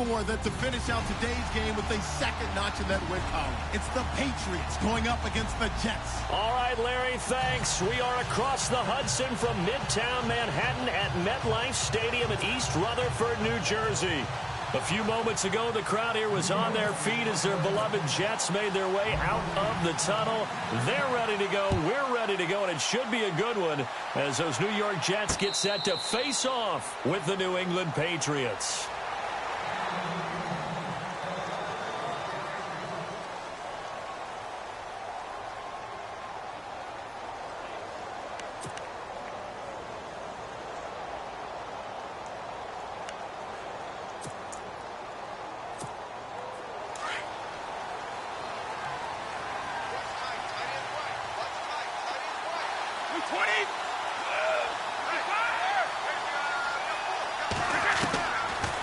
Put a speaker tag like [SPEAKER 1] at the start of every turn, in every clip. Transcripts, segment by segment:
[SPEAKER 1] more than to finish out today's game with a second notch in that win column. It's the Patriots going up against the Jets.
[SPEAKER 2] All right, Larry, thanks. We are across the Hudson from Midtown Manhattan at MetLife Stadium in East Rutherford, New Jersey. A few moments ago, the crowd here was on their feet as their beloved Jets made their way out of the tunnel. They're ready to go. We're ready to go, and it should be a good one as those New York Jets get set to face off with the New England Patriots.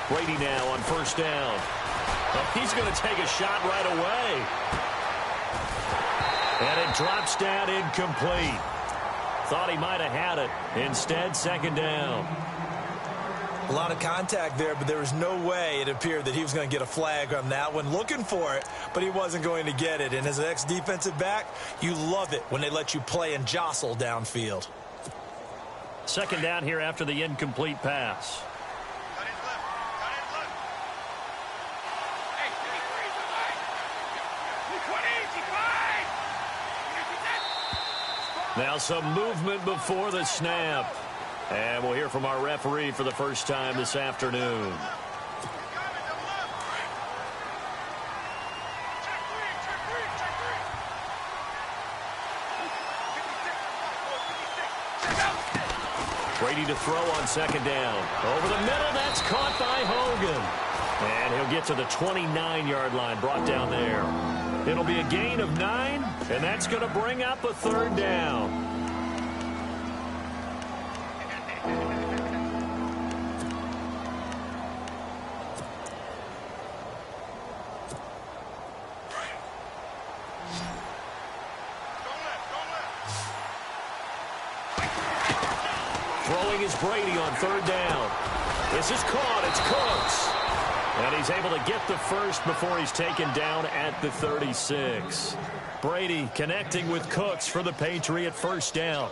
[SPEAKER 2] Brady now on first down. He's going to take a shot right away. And it drops down incomplete. Thought he might have had it. Instead, second down.
[SPEAKER 3] A lot of contact there, but there was no way it appeared that he was going to get a flag on that one. Looking for it, but he wasn't going to get it. And as an ex-defensive back, you love it when they let you play and jostle downfield.
[SPEAKER 2] Second down here after the incomplete pass. Now some movement before the snap. And we'll hear from our referee for the first time this afternoon. Brady to throw on second down. Over the middle, that's caught by Hogan. And he'll get to the 29-yard line, brought down there. It'll be a gain of 9, and that's going to bring up a third down. Throwing is Brady on third down. This is caught. It's Cooks. And he's able to get the first before he's taken down at the 36. Brady connecting with Cooks for the Patriot first down.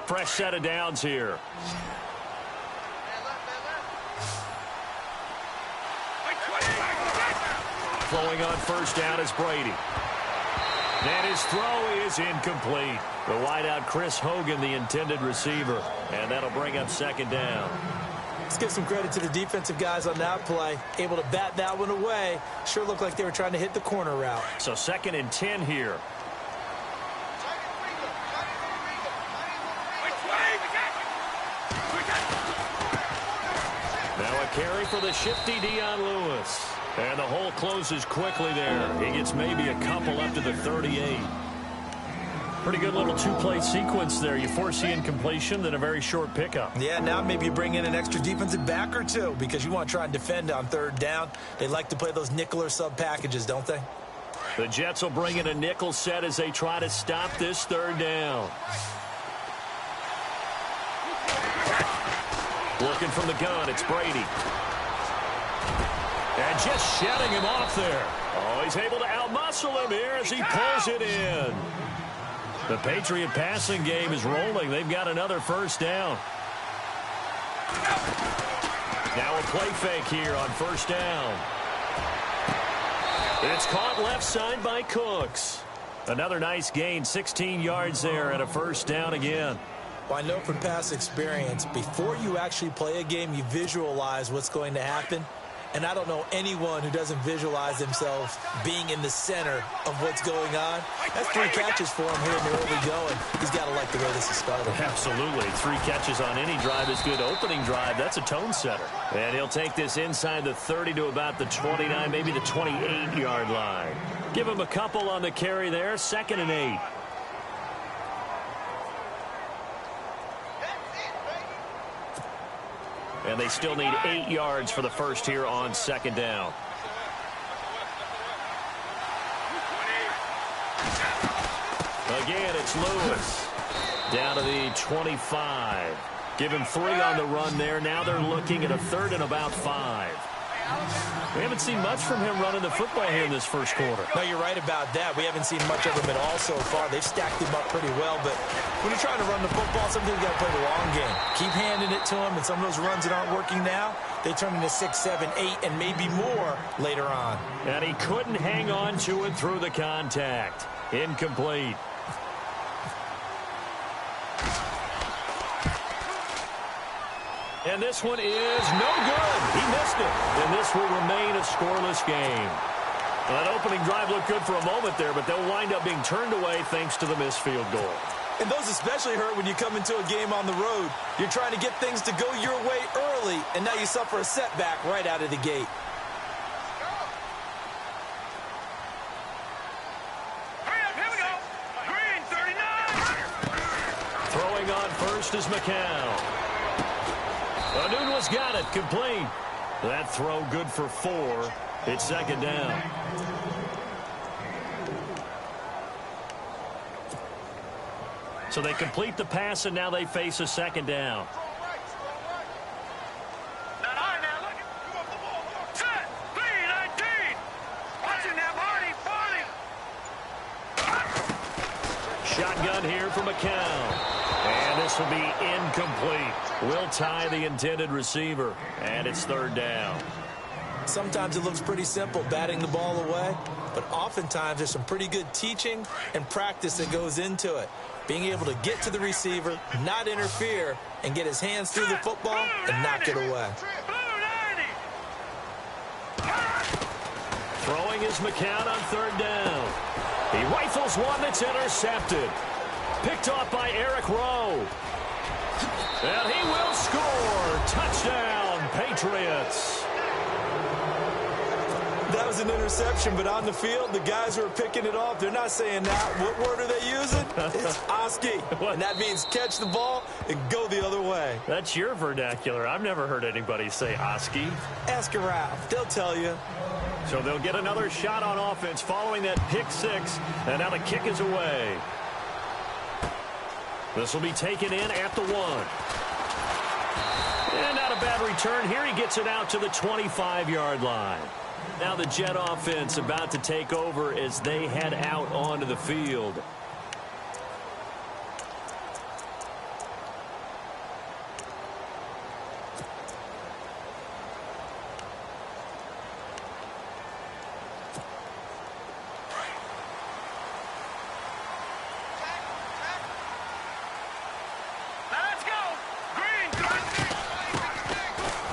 [SPEAKER 2] Fresh set of downs here. Flowing on first down is Brady. And his throw is incomplete. The wideout Chris Hogan, the intended receiver. And that'll bring up second down.
[SPEAKER 3] Let's give some credit to the defensive guys on that play. Able to bat that one away. Sure looked like they were trying to hit the corner route.
[SPEAKER 2] So 2nd and 10 here. Now a carry for the shifty Dion Lewis. And the hole closes quickly there. He gets maybe a couple up to the 38. Pretty good little two-play sequence there. You force the incompletion, then a very short pickup.
[SPEAKER 3] Yeah, now maybe you bring in an extra defensive back or two because you want to try and defend on third down. They like to play those nickel or sub packages, don't they?
[SPEAKER 2] The Jets will bring in a nickel set as they try to stop this third down. Looking from the gun, it's Brady. And just shedding him off there. Oh, he's able to outmuscle him here as he pulls it in. The Patriot passing game is rolling. They've got another first down. Now a play fake here on first down. It's caught left side by Cooks. Another nice gain, 16 yards there and a first down again.
[SPEAKER 3] Well, I know from past experience, before you actually play a game, you visualize what's going to happen. And I don't know anyone who doesn't visualize themselves being in the center of what's going on. That's 3 catches for him here in the early going. He's got to like the way this is started.
[SPEAKER 2] Absolutely. 3 catches on any drive is good. Opening drive, that's a tone setter. And he'll take this inside the 30 to about the 29, maybe the 28-yard line. Give him a couple on the carry there. 2nd and 8. And they still need 8 yards for the first here on second down. Again, it's Lewis. Down to the 25. Give him 3 on the run there. Now they're looking at a 3rd and about 5. We haven't seen much from him running the football here in this first quarter.
[SPEAKER 3] No, you're right about that. We haven't seen much of him at all so far. They've stacked him up pretty well, but when you're trying to run the football, sometimes you got to play the long game. Keep handing it to him, and some of those runs that aren't working now, they turn into 6, 7, 8, and maybe more later on.
[SPEAKER 2] And he couldn't hang on to it through the contact. Incomplete. And this one is no good. He missed it. And this will remain a scoreless game. Well, that opening drive looked good for a moment there, but they'll wind up being turned away thanks to the missed field goal.
[SPEAKER 3] And those especially hurt when you come into a game on the road. You're trying to get things to go your way early, and now you suffer a setback right out of the gate.
[SPEAKER 4] Here we go. Green, 39.
[SPEAKER 2] Throwing on first is McCown. Nunez got it, complete. That throw good for 4. It's second down. So they complete the pass, and now they face a second down. Shotgun here for McCown. And this will be incomplete. Will tie the intended receiver. And it's third down.
[SPEAKER 3] Sometimes it looks pretty simple, batting the ball away. But oftentimes there's some pretty good teaching and practice that goes into it. Being able to get to the receiver, not interfere, and get his hands through the football and knock it away.
[SPEAKER 2] Throwing is McCown on third down. He rifles one that's intercepted. Picked off by Eric Rowe. And he will score. Touchdown, Patriots.
[SPEAKER 3] That was an interception, but on the field, the guys who are picking it off, they're not saying that. What word are they using? It's Oski. And that means catch the ball and go the other way.
[SPEAKER 2] That's your vernacular. I've never heard anybody say Oski.
[SPEAKER 3] Ask around. They'll tell you.
[SPEAKER 2] So they'll get another shot on offense following that pick 6. And now the kick is away. This will be taken in at the 1. And not a bad return here. He gets it out to the 25-yard line. Now the Jet offense about to take over as they head out onto the field.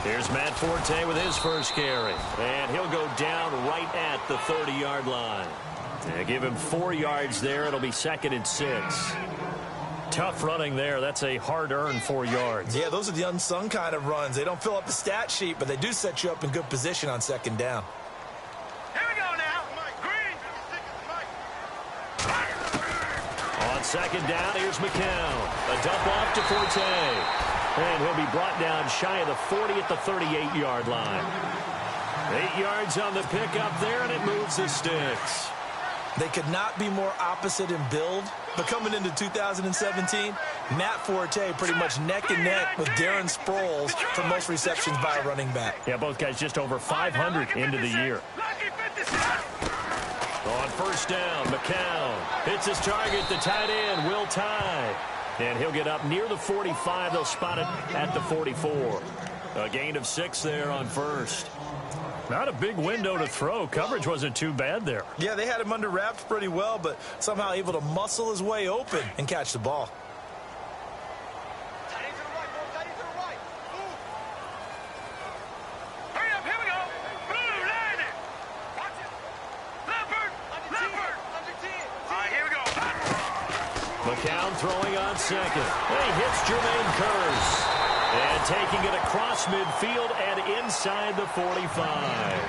[SPEAKER 2] Here's Matt Forte with his first carry. And he'll go down right at the 30-yard line. And give him 4 yards there. It'll be second and 6. Tough running there. That's a hard-earned 4 yards.
[SPEAKER 3] Yeah, those are the unsung kind of runs. They don't fill up the stat sheet, but they do set you up in good position on second down.
[SPEAKER 4] Here we go now. Green.
[SPEAKER 2] On second down, here's McCown. A dump off to Forte. And he'll be brought down shy of the 40 at the 38-yard line. 8 yards on the pickup there, and it moves the sticks.
[SPEAKER 3] They could not be more opposite in build, but coming into 2017, Matt Forte pretty much neck and neck with Darren Sproles for most receptions by a running back.
[SPEAKER 2] Yeah, both guys just over 500 into the year. On first down, McCown hits his target, the tight end, Will Tye. And he'll get up near the 45. They'll spot it at the 44. A gain of 6 there on first. Not a big window to throw. Coverage wasn't too bad there.
[SPEAKER 3] Yeah, they had him under wraps pretty well, but somehow able to muscle his way open and catch the ball.
[SPEAKER 4] Hurry up, here we go. Blue, line it. Watch it. Leopard. All right, here we go.
[SPEAKER 2] McCown throwing on second. He hits Jermaine Kearse. And taking it across midfield and inside the 45.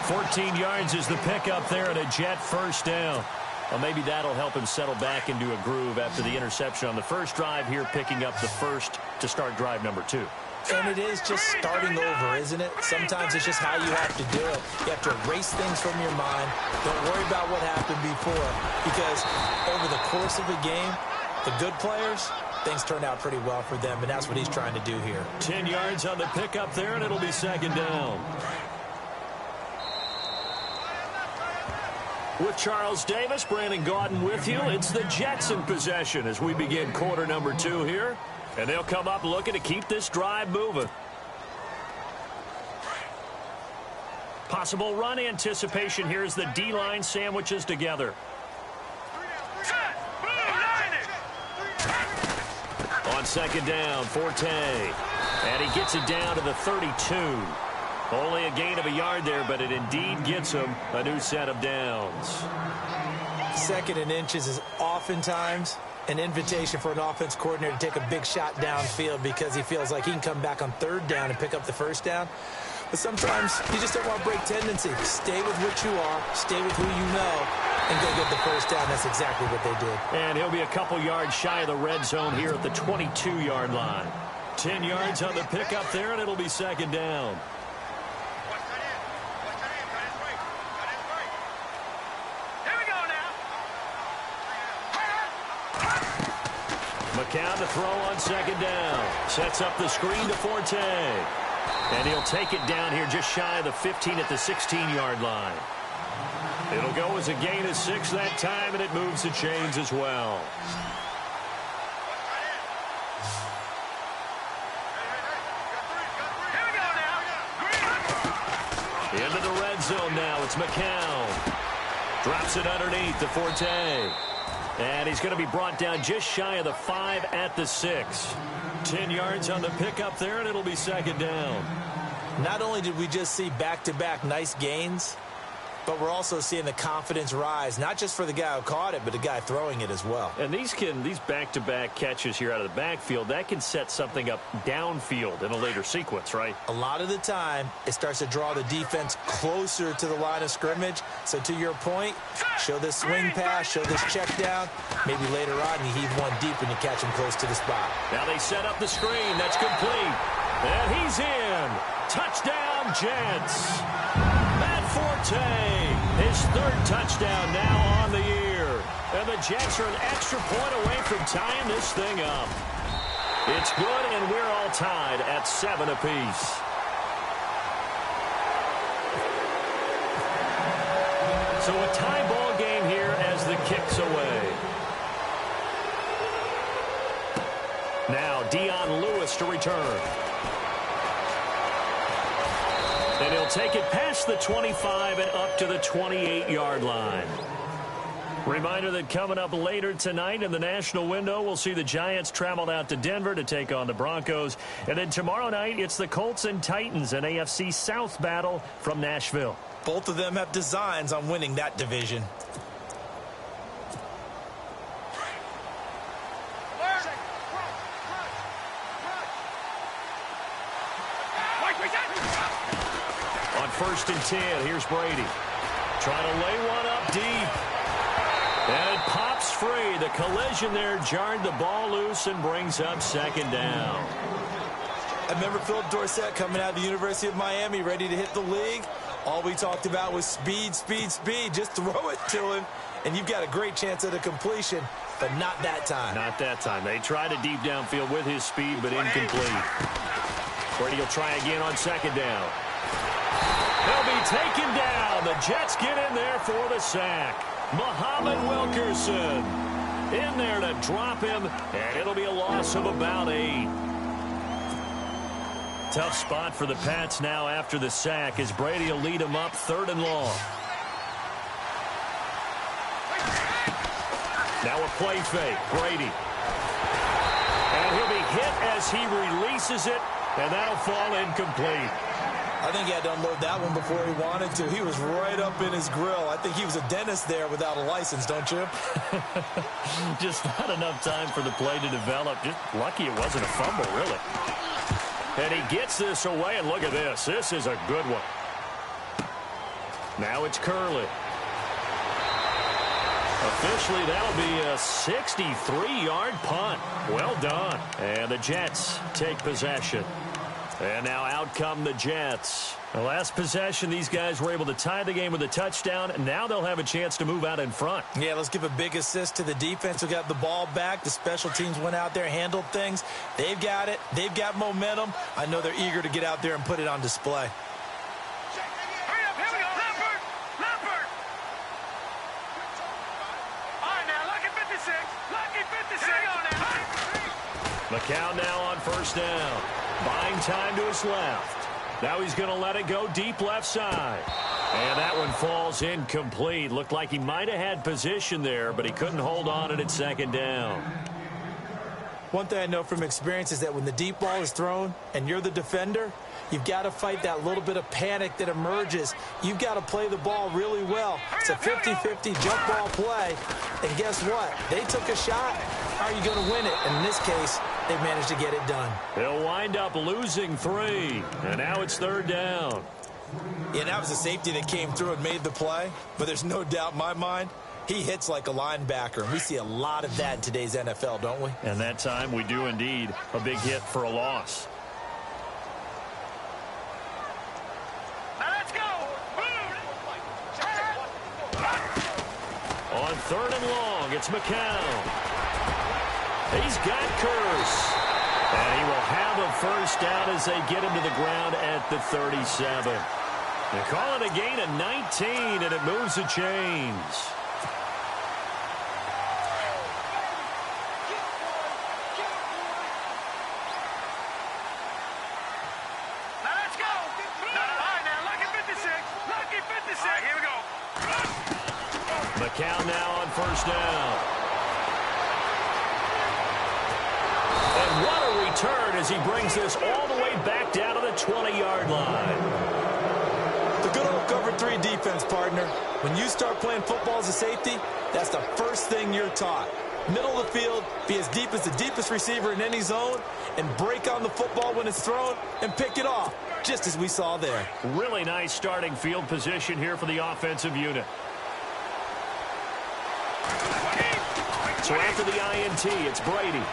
[SPEAKER 2] 14 yards is the pickup there and a Jet first down. Well, maybe that'll help him settle back into a groove after the interception on the first drive here, picking up the first to start drive number 2.
[SPEAKER 3] And it is just starting over, isn't it? Sometimes it's just how you have to do it. You have to erase things from your mind. Don't worry about what happened before, because over the course of a game, The good players, things turned out pretty well for them, and that's what he's trying to do here.
[SPEAKER 2] 10 yards on the pickup there, and it'll be second down. With Charles Davis, Brandon Gaudin with you. It's the Jets in possession as we begin quarter number 2 here. And they'll come up looking to keep this drive moving. Possible run anticipation here as the D-line sandwiches together. On second down, Forte. And he gets it down to the 32. Only a gain of a yard there, but it indeed gets him a new set of downs.
[SPEAKER 3] Second and inches is oftentimes an invitation for an offense coordinator to take a big shot downfield because he feels like he can come back on third down and pick up the first down. But sometimes you just don't want to break tendency. Stay with what you are, stay with who you know, and go get the first down. That's exactly what they did.
[SPEAKER 2] And he'll be a couple yards shy of the red zone here at the 22-yard line. 10 yards on the pickup there, and it'll be second down. McCown to throw on second down. Sets up the screen to Forte. And he'll take it down here just shy of the 15 at the 16-yard line. It'll go as a gain of 6 that time, and it moves the chains as well. Into the red zone now. It's McCown. Drops it underneath to Forte. And he's going to be brought down just shy of the 5 at the 6. 10 yards on the pickup there, and it'll be second down.
[SPEAKER 3] Not only did we just see back-to-back nice gains, but we're also seeing the confidence rise, not just for the guy who caught it, but the guy throwing it as well.
[SPEAKER 2] And these back-to-back catches here out of the backfield, that can set something up downfield in a later sequence, right?
[SPEAKER 3] A lot of the time, it starts to draw the defense closer to the line of scrimmage. So to your point, show this swing pass, show this check down. Maybe later on you heave one deep when you catch him close to the spot.
[SPEAKER 2] Now they set up the screen. That's complete. And he's in. Touchdown, Jets. Matt Forte, his 3rd touchdown now on the year. And the Jets are an extra point away from tying this thing up. It's good, and we're all tied at 7 apiece. So a tie ball game here as the kick's away. Now Dion Lewis to return. And he'll take it past the 25 and up to the 28-yard line. Reminder that coming up later tonight in the national window, we'll see the Giants travel out to Denver to take on the Broncos. And then tomorrow night, it's the Colts and Titans, an AFC South battle from Nashville.
[SPEAKER 3] Both of them have designs on winning that division.
[SPEAKER 2] On 1st and 10, here's Brady. Trying to lay one up deep. And it pops free. The collision there jarred the ball loose and brings up second down.
[SPEAKER 3] I remember Philip Dorsett coming out of the University of Miami, ready to hit the league. All we talked about was speed, speed, speed. Just throw it to him, and you've got a great chance at a completion, but not that time.
[SPEAKER 2] Not that time. They tried a deep downfield with his speed, but incomplete. Brady will try again on second down. He'll be taken down. The Jets get in there for the sack. Muhammad Wilkerson in there to drop him, and it'll be a loss of about 8. Tough spot for the Pats now after the sack as Brady will lead him up 3rd and long. Now a play fake. Brady. And he'll be hit as he releases it, and that'll fall incomplete.
[SPEAKER 3] I think he had to unload that one before he wanted to. He was right up in his grill. I think he was a dentist there without a license, don't you?
[SPEAKER 2] Just not enough time for the play to develop. Just lucky it wasn't a fumble, really. And he gets this away, and look at this. This is a good one. Now it's Curley. Officially, that'll be a 63-yard punt. Well done. And the Jets take possession. And now out come the Jets. The last possession, these guys were able to tie the game with a touchdown, and now they'll have a chance to move out in front.
[SPEAKER 3] Yeah, let's give a big assist to the defense who got the ball back. The special teams went out there, handled things. They've got it. They've got momentum. I know they're eager to get out there and put it on display.
[SPEAKER 4] Hurry up, here we go. Leopard! Leopard! All right, now, lucky 56. Lucky 56. Here we go now.
[SPEAKER 2] McCown now on first down. Buying time to his left. Now he's going to let it go deep left side. And that one falls incomplete. Looked like he might have had position there, but he couldn't hold on at second down.
[SPEAKER 3] One thing I know from experience is that when the deep ball is thrown and you're the defender, you've got to fight that little bit of panic that emerges. You've got to play the ball really well. It's a 50-50 jump ball play. And guess what? They took a shot. How are you going to win it? And in this case, they managed to get it done.
[SPEAKER 2] They'll wind up losing 3. And now it's third down.
[SPEAKER 3] Yeah, that was a safety that came through and made the play. But there's no doubt in my mind, he hits like a linebacker. And we see a lot of that in today's NFL, don't we?
[SPEAKER 2] And that time we do indeed. A big hit for a loss.
[SPEAKER 4] Now let's go.
[SPEAKER 2] On third and long, it's McCown. He's got Curse. And he will have a first down as they get him to the ground at the 37. They call it a gain of 19, and it moves the chains.
[SPEAKER 4] Now let's go. All right, now, lucky 56. Lucky 56. All right, here we go.
[SPEAKER 2] McCown now on first down. And what a return as he brings this all the way back down to the 20-yard line.
[SPEAKER 3] The good old cover 3 defense, partner. When you start playing football as a safety, that's the first thing you're taught. Middle of the field, be as deep as the deepest receiver in any zone, and break on the football when it's thrown and pick it off, just as we saw there.
[SPEAKER 2] Really nice starting field position here for the offensive unit. So after the INT, it's Brady.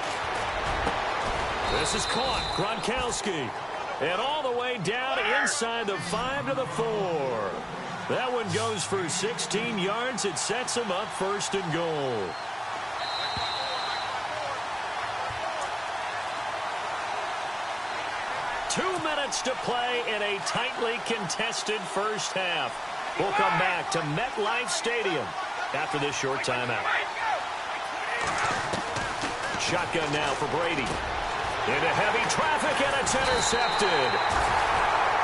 [SPEAKER 2] This is caught. Gronkowski. And all the way down inside the 5 to the 4. That one goes for 16 yards. It sets him up first and goal. Two minutes to play in a tightly contested first half. We'll come back to MetLife Stadium after this short timeout. Shotgun now for Brady. Into heavy traffic, and it's intercepted.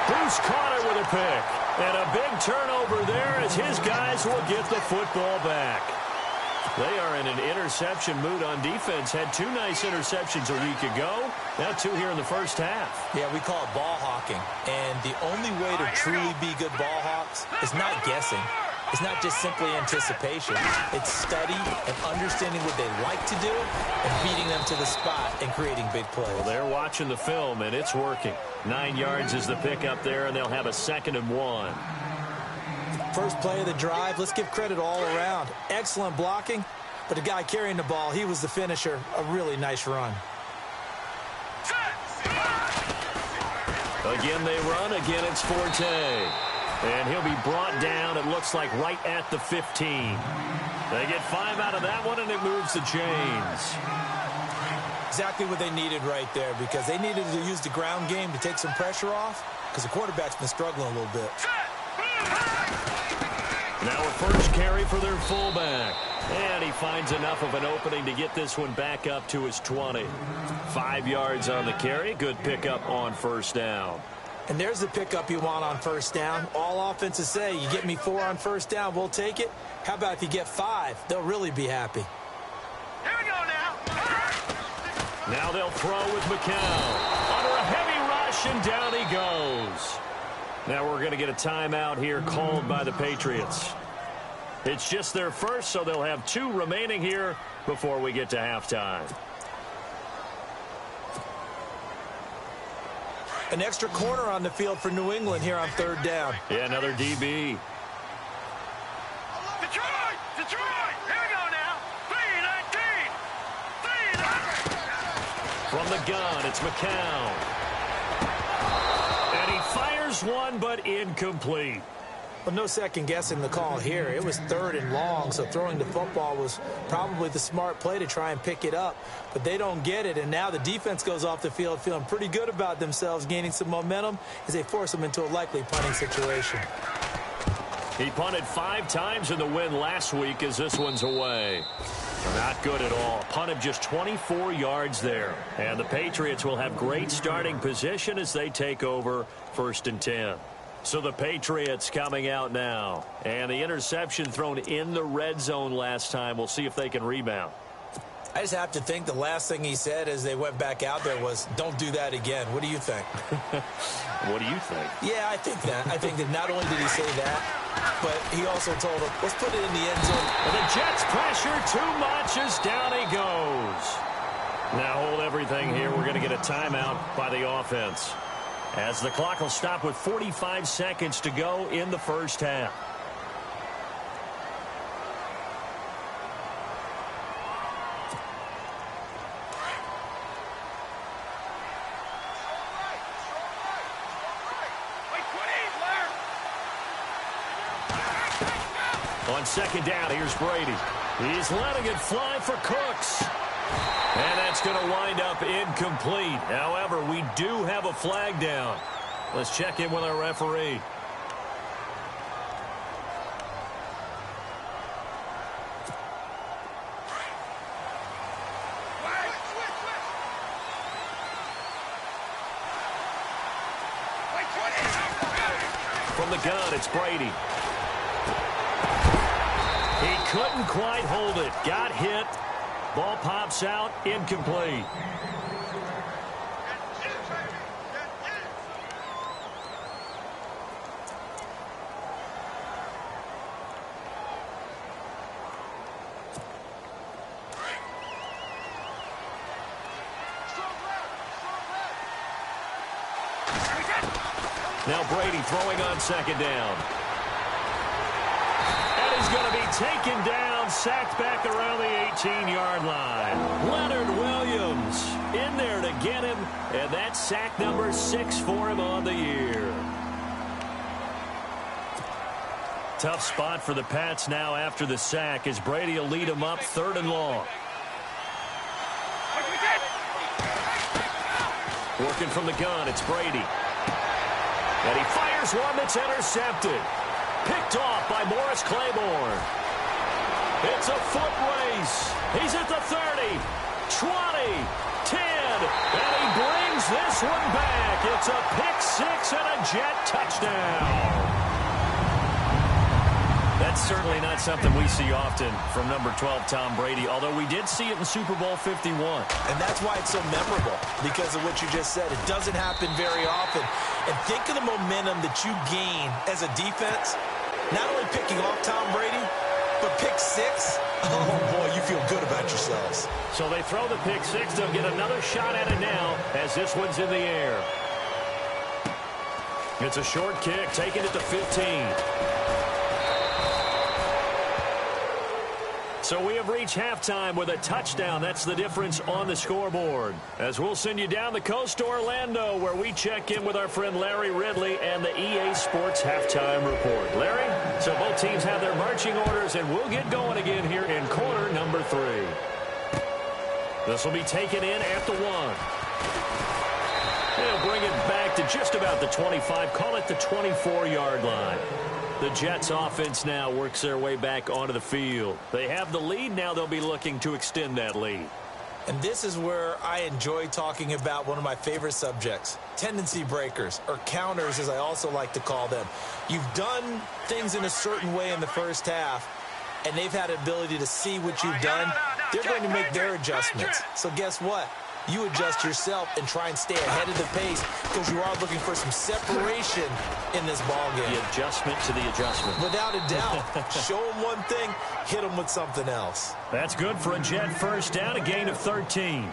[SPEAKER 2] Bruce caught it with a pick. And a big turnover there as his guys will get the football back. They are in an interception mood on defense. Had 2 nice interceptions a week ago. Now 2 here in the first half.
[SPEAKER 3] Yeah, we call it ball hawking. And the only way to truly be good ball hawks is not guessing. It's not just simply anticipation. It's study and understanding what they like to do and beating them to the spot and creating big plays.
[SPEAKER 2] Well, they're watching the film, and it's working. 9 yards is the pickup there, and they'll have a 2nd and 1.
[SPEAKER 3] First play of the drive, let's give credit all around. Excellent blocking, but the guy carrying the ball, he was the finisher. A really nice run.
[SPEAKER 2] Again, they run. Again, it's Forte. And he'll be brought down, it looks like, right at the 15. They get 5 out of that one, and it moves the chains.
[SPEAKER 3] Exactly what they needed right there, because they needed to use the ground game to take some pressure off, because the quarterback's been struggling a little bit.
[SPEAKER 2] Now a first carry for their fullback. And he finds enough of an opening to get this one back up to his 20. 5 yards on the carry. Good pickup on first down.
[SPEAKER 3] And there's the pickup you want on first down. All offenses say, you get me 4 on first down, we'll take it. How about if you get 5? They'll really be happy.
[SPEAKER 4] Here we go now.
[SPEAKER 2] Now they'll throw with McCown. Under a heavy rush, and down he goes. Now we're going to get a timeout here called by the Patriots. It's just their first, so they'll have 2 remaining here before we get to halftime.
[SPEAKER 3] An extra corner on the field for New England here on third down.
[SPEAKER 2] Yeah, another DB.
[SPEAKER 4] Detroit! Detroit! Here we go now. 3-19. 3-19.
[SPEAKER 2] From the gun, it's McCown. And he fires one, but incomplete.
[SPEAKER 3] Well, no second guessing the call here. It was 3rd and long, so throwing the football was probably the smart play to try and pick it up. But they don't get it, and now the defense goes off the field feeling pretty good about themselves, gaining some momentum as they force them into a likely punting situation.
[SPEAKER 2] He punted 5 times in the win last week as this one's away. Not good at all. Punt of just 24 yards there. And the Patriots will have great starting position as they take over 1st and 10. So the Patriots coming out now. And the interception thrown in the red zone last time. We'll see if they can rebound.
[SPEAKER 3] I just have to think the last thing he said as they went back out there was, don't do that again. What do you think?
[SPEAKER 2] What do you think?
[SPEAKER 3] Yeah, I think that. I think that not only did he say that, but he also told him, let's put it in the end zone.
[SPEAKER 2] And the Jets pressure too much as down he goes. Now hold everything here. We're going to get a timeout by the offense, as the clock will stop with 45 seconds to go in the first half. On 2nd down, here's Brady. He's letting it fly for Cooks. And that's going to wind up incomplete. However, we do have a flag down. Let's check in with our referee. From the gun, it's Brady. He couldn't quite hold it. Got hit. Ball pops out. Incomplete. Now Brady throwing on 2nd down. And he's going to be taken down, sacked back around the 18-yard line. Leonard Williams in there to get him, and that's sack number 6 for him on the year. Tough spot for the Pats now after the sack as Brady will lead them up 3rd and long. Working from the gun, it's Brady. And he fires one that's intercepted. Picked off by Morris Claiborne. It's a foot race. He's at the 30, 20, 10, and he brings this one back. It's a pick-6 and a Jet touchdown. That's certainly not something we see often from number 12, Tom Brady, although we did see it in Super Bowl 51.
[SPEAKER 3] And that's why it's so memorable, because of what you just said. It doesn't happen very often. And think of the momentum that you gain as a defense, not only picking off Tom Brady, but pick-6. Oh, boy, you feel good about yourselves.
[SPEAKER 2] So they throw the pick-6. They'll get another shot at it now as this one's in the air. It's a short kick, taking it to 15. So we have reached halftime with a touchdown. That's the difference on the scoreboard. As we'll send you down the coast to Orlando, where we check in with our friend Larry Ridley and the EA Sports Halftime Report. Larry, so both teams have their marching orders, and we'll get going again here in quarter number 3. This will be taken in at the 1. They'll bring it back to just about the 25, call it the 24-yard line. The Jets offense now works their way back onto the field. They have the lead. Now they'll be looking to extend that lead.
[SPEAKER 3] And this is where I enjoy talking about one of my favorite subjects, tendency breakers, or counters as I also like to call them. You've done things in a certain way in the first half, and they've had the ability to see what you've done. They're going to make their adjustments. So guess what? You adjust yourself and try and stay ahead of the pace, because you are looking for some separation in this ball game.
[SPEAKER 2] The adjustment to the adjustment.
[SPEAKER 3] Without a doubt. Show them one thing, hit them with something else.
[SPEAKER 2] That's good for a Jet first down, a gain of 13.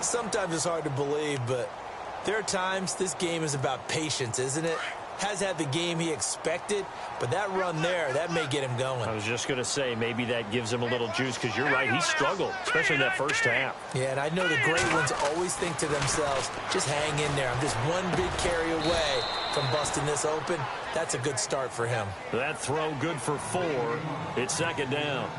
[SPEAKER 3] Sometimes it's hard to believe, but there are times this game is about patience, isn't it? has had the game he expected, but that run there, that may get him going.
[SPEAKER 2] I was just going to say, maybe that gives him a little juice, because you're right, he struggled, especially in that first half.
[SPEAKER 3] Yeah, and I know the great ones always think to themselves, just hang in there. I'm just one big carry away from busting this open. That's a good start for him.
[SPEAKER 2] That throw good for 4. It's second down.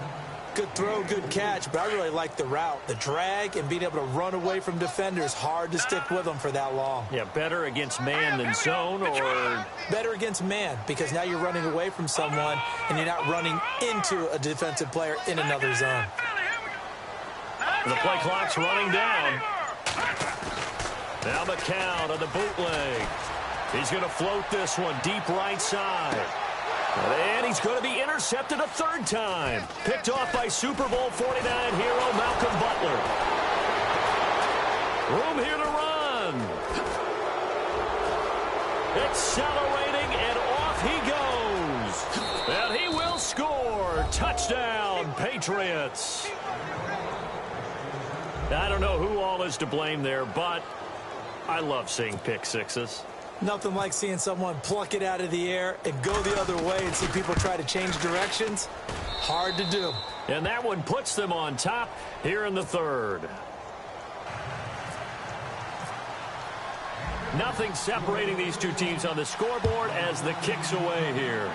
[SPEAKER 3] Good throw, good catch, but I really like the route. The drag and being able to run away from defenders, hard to stick with them for that long.
[SPEAKER 2] Yeah, better against man than zone, or?
[SPEAKER 3] Better against man, because now you're running away from someone and you're not running into a defensive player in another zone.
[SPEAKER 2] The play clock's running down. Now McCown on the bootleg. He's going to float this one deep right side. And he's going to be intercepted a third time. Picked off by Super Bowl 49 hero Malcolm Butler. Room here to run. Accelerating, and off he goes. And he will score. Touchdown, Patriots. I don't know who all is to blame there, but I love seeing pick sixes.
[SPEAKER 3] Nothing like seeing someone pluck it out of the air and go the other way and see people try to change directions. Hard to do.
[SPEAKER 2] And that one puts them on top here in the third. Nothing separating these two teams on the scoreboard as the kick's away here.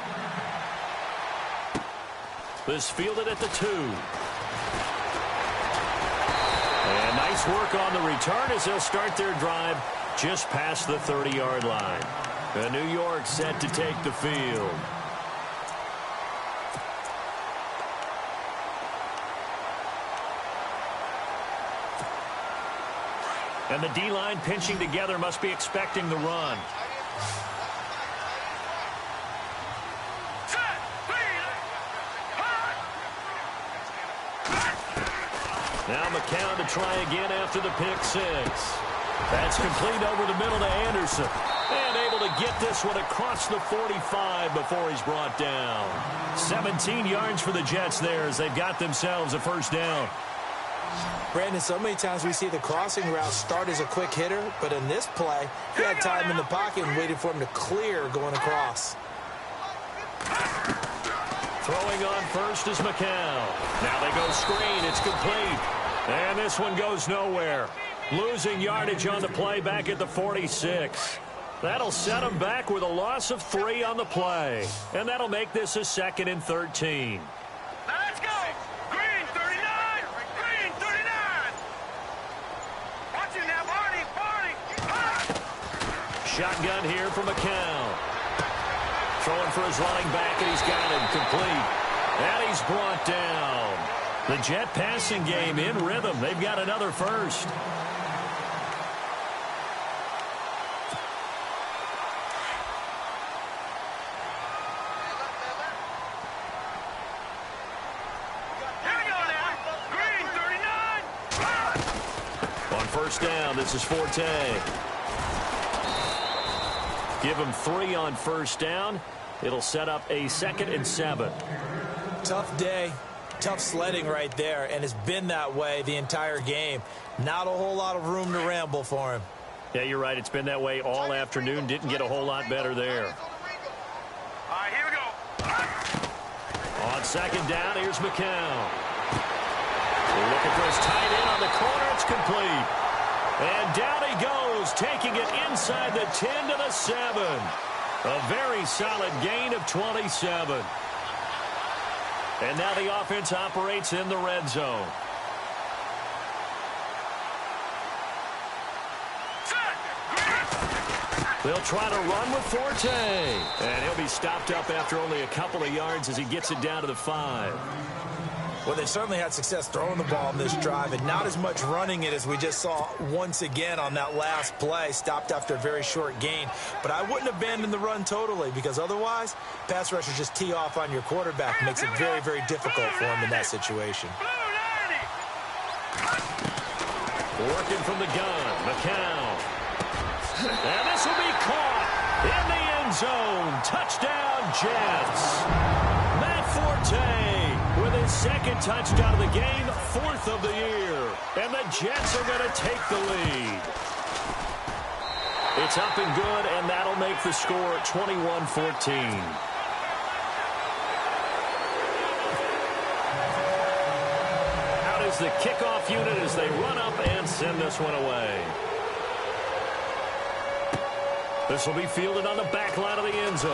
[SPEAKER 2] This fielded at the 2. And nice work on the return as they'll start their drive just past the 30-yard line. And New York set to take the field. And the D-line pinching together, must be expecting the run. Now McCown to try again after the pick 6. That's complete over the middle to Anderson. And able to get this one across the 45 before he's brought down. 17 yards for the Jets there as they've got themselves a first down.
[SPEAKER 3] Brandon, so many times we see the crossing route start as a quick hitter, but in this play, he had time in the pocket and waited for him to clear going across.
[SPEAKER 2] Throwing on first is McCown. Now they go screen. It's complete. And this one goes nowhere. Losing yardage on the play back at the 46. That'll set them back with a loss of 3 on the play. And that'll make this a 2nd and 13.
[SPEAKER 4] Let's go! Green 39! Green 39! Watch it now, Barney!
[SPEAKER 2] Shotgun here for McCown. Throwing for his running back, and he's got him complete. And he's brought down. The Jet passing game in rhythm. They've got another first. On first down, this is Forte. Give him 3 on first down. It'll set up a 2nd and 7.
[SPEAKER 3] Tough day. Tough sledding right there, and it's been that way the entire game. Not a whole lot of room to ramble for him.
[SPEAKER 2] Yeah, you're right. It's been that way all afternoon. Didn't get a whole lot better there.
[SPEAKER 4] All right, here we go.
[SPEAKER 2] On second down, here's McCown. Looking for his tight end on the corner. It's complete. And down he goes, taking it inside the 10 to the 7. A very solid gain of 27. And now the offense operates in the red zone. They'll try to run with Forte. And he'll be stopped up after only a couple of yards as he gets it down to the 5.
[SPEAKER 3] Well, they certainly had success throwing the ball in this drive, and not as much running it as we just saw once again on that last play, stopped after a very short gain. But I wouldn't abandon the run totally, because otherwise, pass rushers just tee off on your quarterback. Makes it very, very difficult for him in that situation.
[SPEAKER 2] Working from the gun, McCown. And this will be caught in the end zone. Touchdown, Jets. Matt Forte with his 2nd touchdown of the game, 4th of the year. And the Jets are going to take the lead. It's up and good, and that'll make the score 21-14. Out is the kickoff unit as they run up and send this one away. This will be fielded on the back line of the end zone.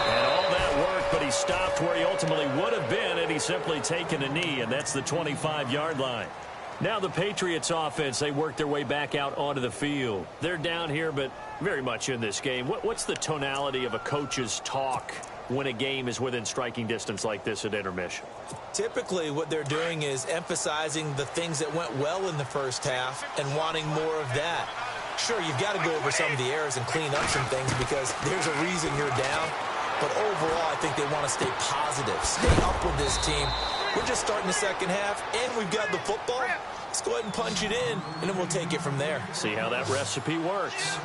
[SPEAKER 2] And all that work, but he stopped where he ultimately would have been had he simply taken a knee, and that's the 25-yard line. Now the Patriots offense, they work their way back out onto the field. They're down here, but very much in this game. What's the tonality of a coach's talk when a game is within striking distance like this at intermission?
[SPEAKER 3] Typically, what they're doing is emphasizing the things that went well in the first half and wanting more of that. Sure, you've got to go over some of the errors and clean up some things because there's a reason you're down. But overall, I think they want to stay positive, stay up with this team. We're just starting the second half, and we've got the football. Let's go ahead and punch it in, and then we'll take it from there.
[SPEAKER 2] See how that recipe works.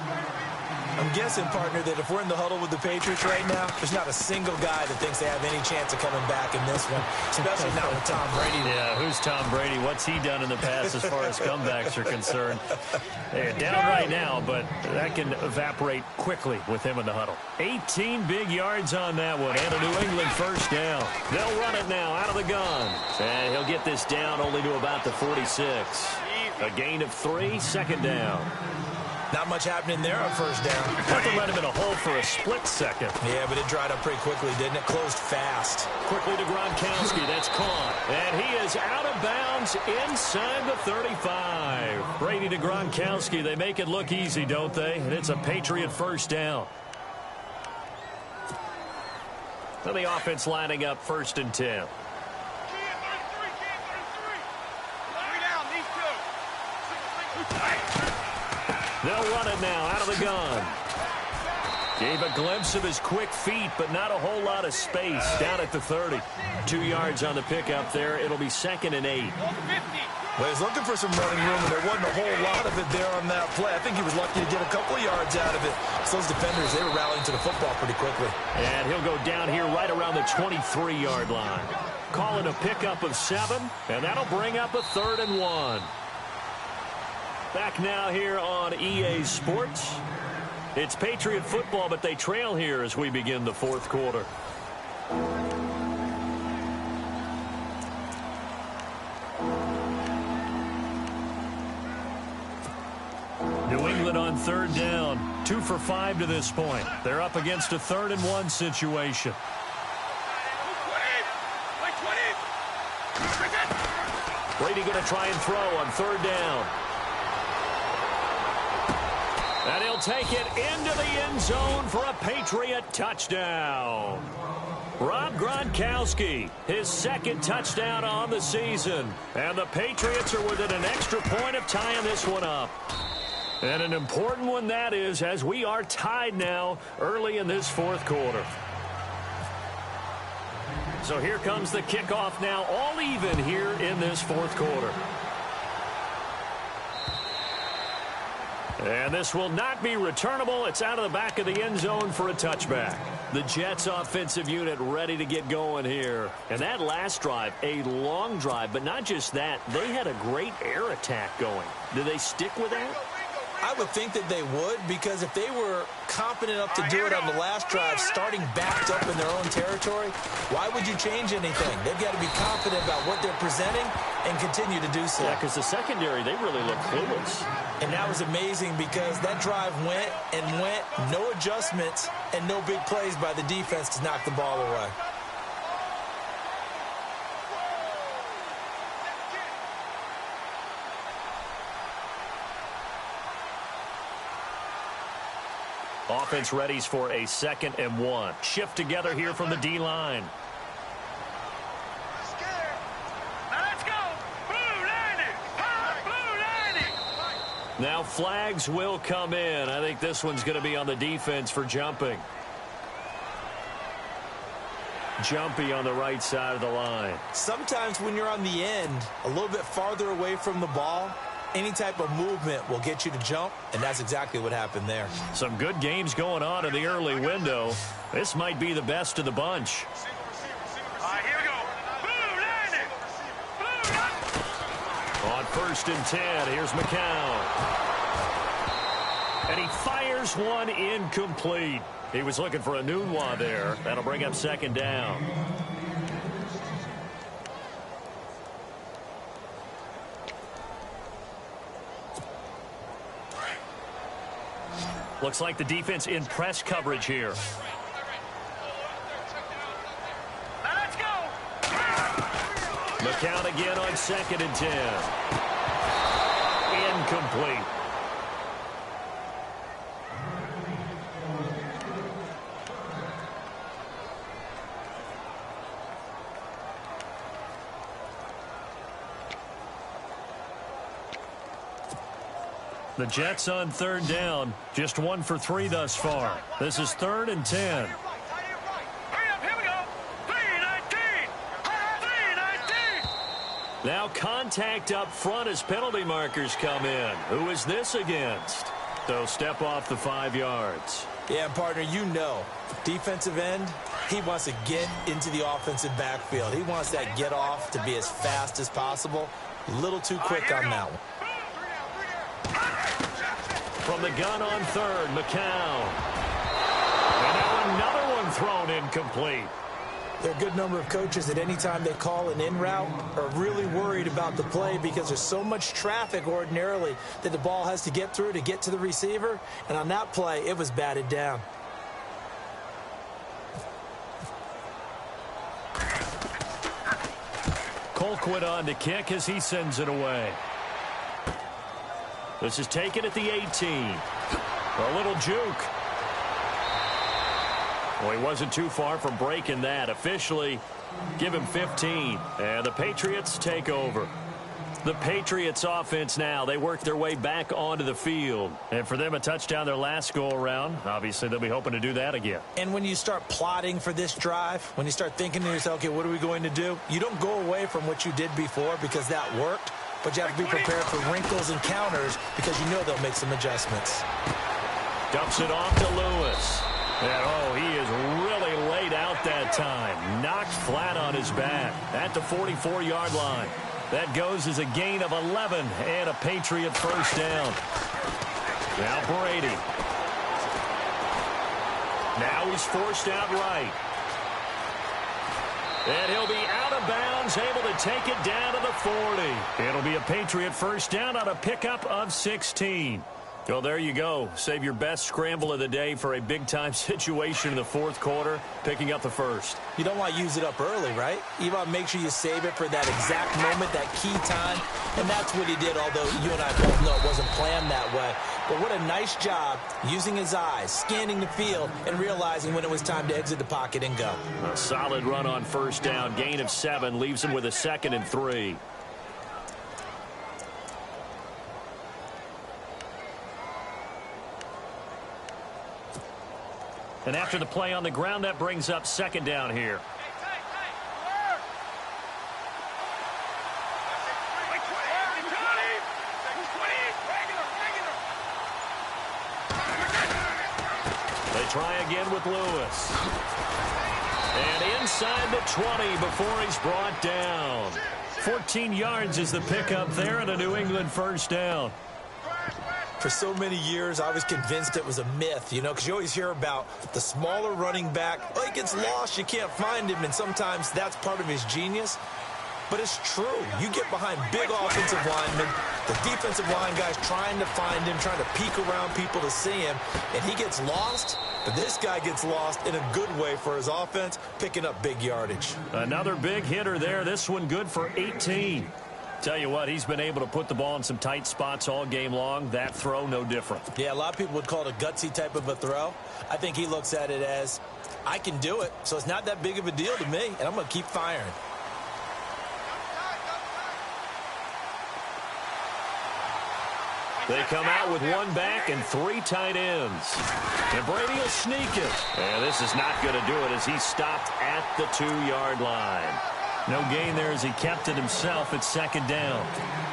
[SPEAKER 3] I'm guessing, partner, that if we're in the huddle with the Patriots right now, there's not a single guy that thinks they have any chance of coming back in this one, especially not with Tom Brady.
[SPEAKER 2] Yeah, who's Tom Brady? What's he done in the past as far as comebacks are concerned? They're down right now, but that can evaporate quickly with him in the huddle. 18 big yards on that one, and a New England first down. They'll run it now out of the gun. And he'll get this down only to about the 46. A gain of 3, second down.
[SPEAKER 3] Not much happening there on first down.
[SPEAKER 2] Thought there might have been a hole for a split second.
[SPEAKER 3] Yeah, but it dried up pretty quickly, didn't it? Closed fast.
[SPEAKER 2] Quickly to Gronkowski. That's caught. And he is out of bounds inside the 35. Brady to Gronkowski. They make it look easy, don't they? And it's a Patriot first down. So the offense lining up 1st and 10. They'll run it now out of the gun. Gave a glimpse of his quick feet, but not a whole lot of space down at the 30. 2 yards on the pickup there. It'll be 2nd and 8.
[SPEAKER 3] Well, he's looking for some running room, and there wasn't a whole lot of it there on that play. I think he was lucky to get a couple of yards out of it. So those defenders, they were rallying to the football pretty quickly. And
[SPEAKER 2] he'll go down here right around the 23-yard line. Calling a pickup of 7, and that'll bring up a 3rd and 1. Back now here on EA Sports. It's Patriot football, but they trail here as we begin the 4th quarter. New England on 3rd down. 2 for 5 to this point. They're up against a 3rd and 1 situation. Brady going to try and throw on 3rd down. And he'll take it into the end zone for a Patriot touchdown. Rob Gronkowski, his 2nd touchdown on the season. And the Patriots are within an extra point of tying this one up. And an important one that is, as we are tied now early in this 4th quarter. So here comes the kickoff now, all even here in this 4th quarter. And this will not be returnable. It's out of the back of the end zone for a touchback. The Jets offensive unit ready to get going here. And that last drive, a long drive, but not just that. They had a great air attack going. Do they stick with that?
[SPEAKER 3] I would think that they would, because if they were competent enough to do it on the last drive, starting backed up in their own territory, why would you change anything? They've got to be confident about what they're presenting and continue to do so.
[SPEAKER 2] Yeah, because the secondary, they really look clueless.
[SPEAKER 3] And that was amazing because that drive went and went, no adjustments and no big plays by the defense to knock the ball away.
[SPEAKER 2] Offense readies for a 2nd and 1. Shift together here from the D-line. Now flags will come in. I think this one's going to be on the defense for jumping. Jumpy on the right side of the line.
[SPEAKER 3] Sometimes when you're on the end, a little bit farther away from the ball, any type of movement will get you to jump, and that's exactly what happened there.
[SPEAKER 2] Some good games going on in the early window. This might be the best of the bunch.
[SPEAKER 4] All right, here we go. Blue, landing. Blue,
[SPEAKER 2] On 1st and 10, here's McCown. And he fires one incomplete. He was looking for a Nunwa there. That'll bring up second down. Looks like the defense in press coverage here.
[SPEAKER 4] Now let's go.
[SPEAKER 2] McCown again on 2nd and 10. Incomplete. The Jets on 3rd down, just 1 for 3 thus far. This is 3rd and 10.
[SPEAKER 4] Hurry up, here we go. 3-19. 3-19.
[SPEAKER 2] Now contact up front as penalty markers come in. Who is this against? They'll step off the 5 yards.
[SPEAKER 3] Yeah, partner, you know, defensive end, he wants to get into the offensive backfield. He wants that get off to be as fast as possible. A little too quick on that one.
[SPEAKER 2] From the gun on 3rd, McCown. And now another one thrown incomplete.
[SPEAKER 3] There are a good number of coaches that any time they call an in route are really worried about the play because there's so much traffic ordinarily that the ball has to get through to get to the receiver. And on that play, it was batted down.
[SPEAKER 2] Colquitt on to kick as he sends it away. This is taken at the 18. A little juke. Well, he wasn't too far from breaking that. Officially, give him 15. And the Patriots take over. The Patriots offense now, they work their way back onto the field. And for them, a touchdown their last go-around. Obviously, they'll be hoping to do that again.
[SPEAKER 3] And when you start plotting for this drive, when you start thinking to yourself, okay, what are we going to do? You don't go away from what you did before because that worked. But you have to be prepared for wrinkles and counters because you know they'll make some adjustments.
[SPEAKER 2] Dumps it off to Lewis. And, oh, he is really laid out that time. Knocked flat on his back at the 44-yard line. That goes as a gain of 11 and a Patriot first down. Now Brady. Now he's forced out right. And he'll be out of bounds, able to take it down to the 40. It'll be a Patriot first down on a pickup of 16. Well, there you go. Save your best scramble of the day for a big-time situation in the 4th quarter, picking up the first.
[SPEAKER 3] You don't want to use it up early, right? You want to make sure you save it for that exact moment, that key time. And that's what he did, although you and I both know it wasn't planned that way. But what a nice job using his eyes, scanning the field, and realizing when it was time to exit the pocket and go.
[SPEAKER 2] A solid run on first down. Gain of 7 leaves him with a 2nd and 3. And after the play on the ground, that brings up 2nd down here. They try again with Lewis. And inside the 20 before he's brought down. 14 yards is the pickup there and a New England first down.
[SPEAKER 3] For so many years, I was convinced it was a myth, you know, because you always hear about the smaller running back. Oh, he gets lost, you can't find him, and sometimes that's part of his genius. But it's true. You get behind big offensive linemen, the defensive line guys trying to find him, trying to peek around people to see him, and he gets lost. But this guy gets lost in a good way for his offense, picking up big yardage.
[SPEAKER 2] Another big hitter there. This one good for 18. Tell you what, he's been able to put the ball in some tight spots all game long. That throw, no different.
[SPEAKER 3] Yeah, a lot of people would call it a gutsy type of a throw. I think he looks at it as, I can do it, so it's not that big of a deal to me, and I'm going to keep firing.
[SPEAKER 2] They come out with 1 back and 3 tight ends. And Brady will sneak it. And this is not going to do it as he's stopped at the 2-yard line. No gain there as he kept it himself at 2nd down.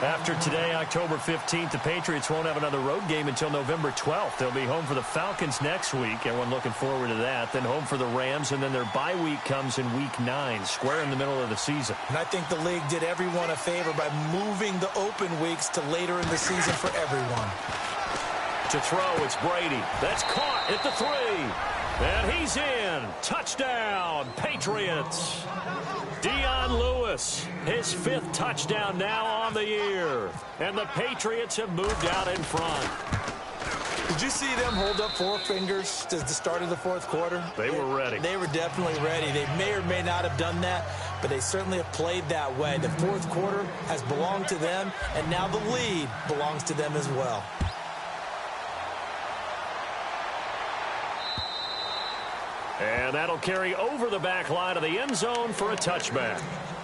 [SPEAKER 2] After today, October 15th, the Patriots won't have another road game until November 12th. They'll be home for the Falcons next week. Everyone looking forward to that. Then home for the Rams, and then their bye week comes in Week 9, square in the middle of the season.
[SPEAKER 3] And I think the league did everyone a favor by moving the open weeks to later in the season for everyone.
[SPEAKER 2] To throw, it's Brady. That's caught at the 3. And he's in. Touchdown, Patriots. Dion Lewis, his 5th touchdown now on the year. And the Patriots have moved out in front.
[SPEAKER 3] Did you see them hold up 4 fingers to the start of the 4th quarter?
[SPEAKER 2] They were ready.
[SPEAKER 3] They were definitely ready. They may or may not have done that, but they certainly have played that way. The 4th quarter has belonged to them, and now the lead belongs to them as well.
[SPEAKER 2] And that'll carry over the back line of the end zone for a touchback.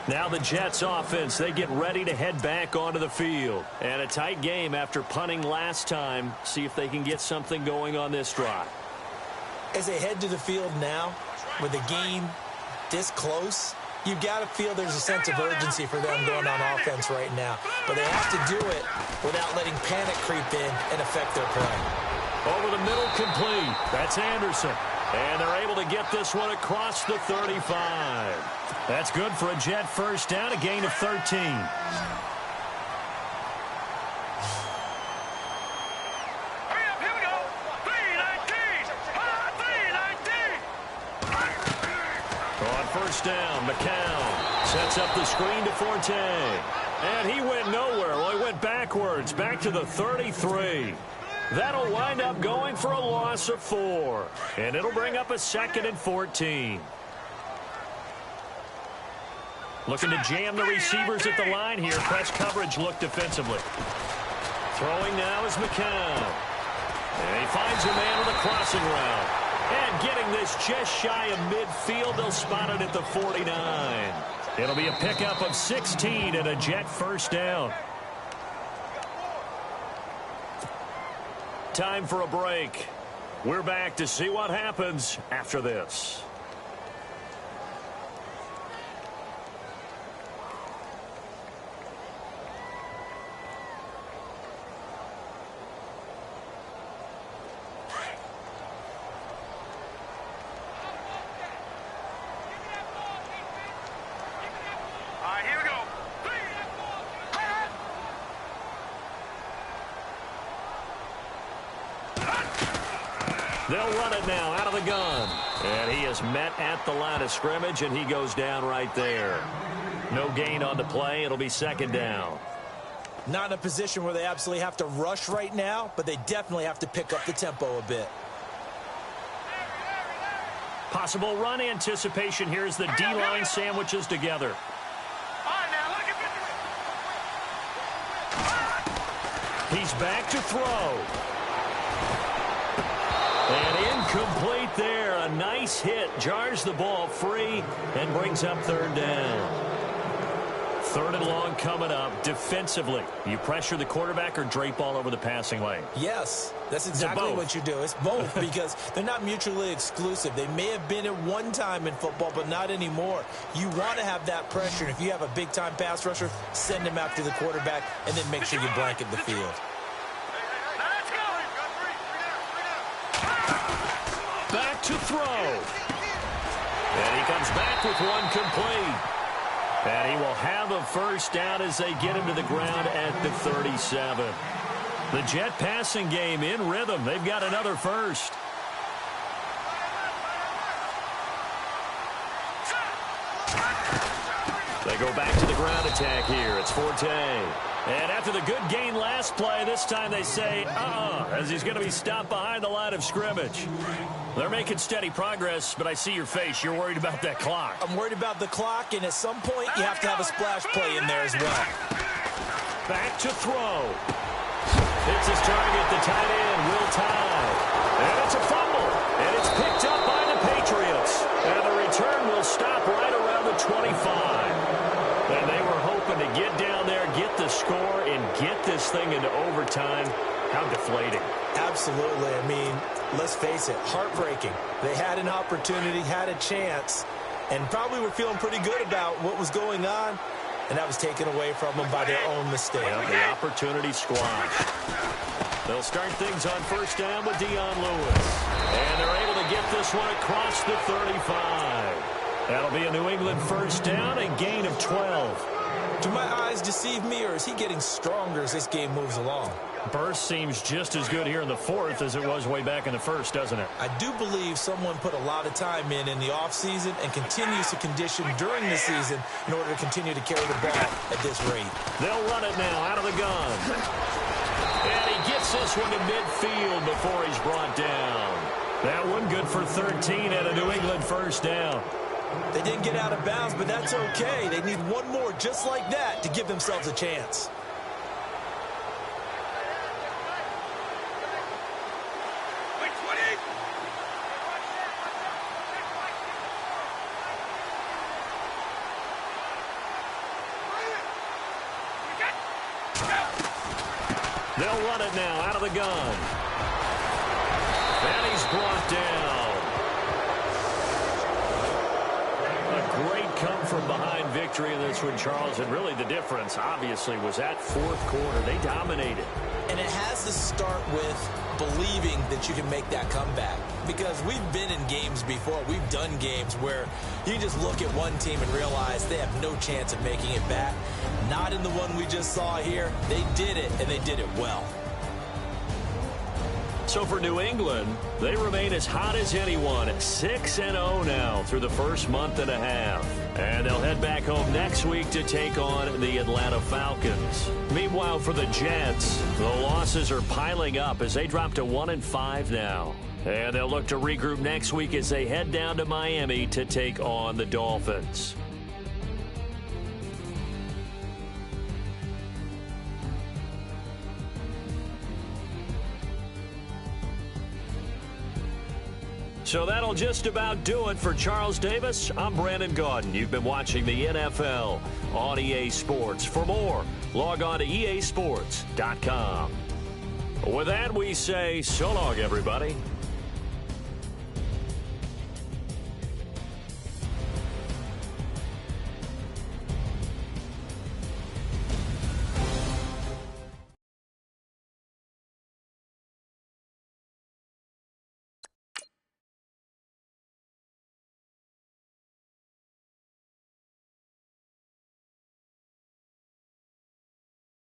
[SPEAKER 2] Now the Jets offense, they get ready to head back onto the field. And a tight game after punting last time. See if they can get something going on this drive.
[SPEAKER 3] As they head to the field now, with the game this close, you got to feel there's a sense of urgency for them going on offense right now. But they have to do it without letting panic creep in and affect their play.
[SPEAKER 2] Over the middle, complete. That's Anderson. And they're able to get this one across the 35. That's good for a Jet first down, a gain of 13.
[SPEAKER 4] Hurry up, here we go. 319. 319.
[SPEAKER 2] On first down, McCown sets up the screen to Forte. And he went nowhere. Well, he went backwards, back to the 33. That'll wind up going for a loss of 4. And it'll bring up a 2nd and 14. Looking to jam the receivers at the line here. Press coverage look defensively. Throwing now is McCown. And he finds a man with a crossing route. And getting this just shy of midfield. They'll spot it at the 49. It'll be a pickup of 16 and a Jet first down. Time for a break. We're back to see what happens after this.
[SPEAKER 4] All right, here we go.
[SPEAKER 2] They'll run it now out of the gun. And he is met at the line of scrimmage, and he goes down right there. No gain on the play. It'll be 2nd down.
[SPEAKER 3] Not in a position where they absolutely have to rush right now, but they definitely have to pick up the tempo a bit.
[SPEAKER 2] Possible run anticipation here as the D-line sandwiches together.
[SPEAKER 4] All right, now, look at
[SPEAKER 2] He's back to throw. And incomplete there. A nice hit. Jars the ball free and brings up 3rd down. 3rd and long coming up. Defensively, you pressure the quarterback or drape all over the passing lane?
[SPEAKER 3] Yes, that's exactly what you do. It's both because they're not mutually exclusive. They may have been at one time in football, but not anymore. You want to have that pressure. And if you have a big-time pass rusher, send him after the quarterback and then make sure you blanket the field.
[SPEAKER 2] Back to throw. And he comes back with one complete. And he will have a first down as they get him to the ground at the 37. The Jet passing game in rhythm. They've got another first. They go back to the ground attack here. It's Forte. And after the good gain last play, this time they say, as he's going to be stopped behind the line of scrimmage. They're making steady progress, but I see your face. You're worried about that clock.
[SPEAKER 3] I'm worried about the clock, and at some point, you have to have a splash play in there as well.
[SPEAKER 2] Back to throw. Hits his target, the tight end, Will Tye. And it's a fumble. And it's picked up by the Patriots. And the return will stop right around the 25. And they were hoping to get down there, get the score, and get this thing into overtime. How deflating.
[SPEAKER 3] Absolutely. I mean, let's face it, heartbreaking. They had an opportunity, had a chance, and probably were feeling pretty good about what was going on, and that was taken away from them by their own mistake.
[SPEAKER 2] Well, the opportunity squashed. They'll start things on first down with Dion Lewis. And they're able to get this one across the 35. That'll be a New England first down, a gain of 12.
[SPEAKER 3] Do my eyes deceive me, or is he getting stronger as this game moves along?
[SPEAKER 2] Burst seems just as good here in the fourth as it was way back in the first, doesn't it?
[SPEAKER 3] I do believe someone put a lot of time in the offseason and continues to condition during the season in order to continue to carry the ball at this rate.
[SPEAKER 2] They'll run it now out of the gun. And he gets this one to midfield before he's brought down. That one good for 13 and a New England first down.
[SPEAKER 3] They didn't get out of bounds, but that's okay. They need one more just like that to give themselves a chance.
[SPEAKER 2] They'll run it now out of the gun. And he's brought down. A great come-from-behind victory in this one, Charles. And really the difference, obviously, was that fourth quarter. They dominated.
[SPEAKER 3] And it has to start with believing that you can make that comeback. Because we've been in games before. We've done games where you just look at one team and realize they have no chance of making it back. Not in the one we just saw here. They did it, and they did it well.
[SPEAKER 2] So for New England, they remain as hot as anyone at 6-0 now through the first month and a half. And they'll head back home next week to take on the Atlanta Falcons. Meanwhile, for the Jets, the losses are piling up as they drop to 1-5 now. And they'll look to regroup next week as they head down to Miami to take on the Dolphins. So that'll just about do it for Charles Davis. I'm Brandon Gaudin. You've been watching the NFL on EA Sports. For more, log on to easports.com. With that, we say so long, everybody.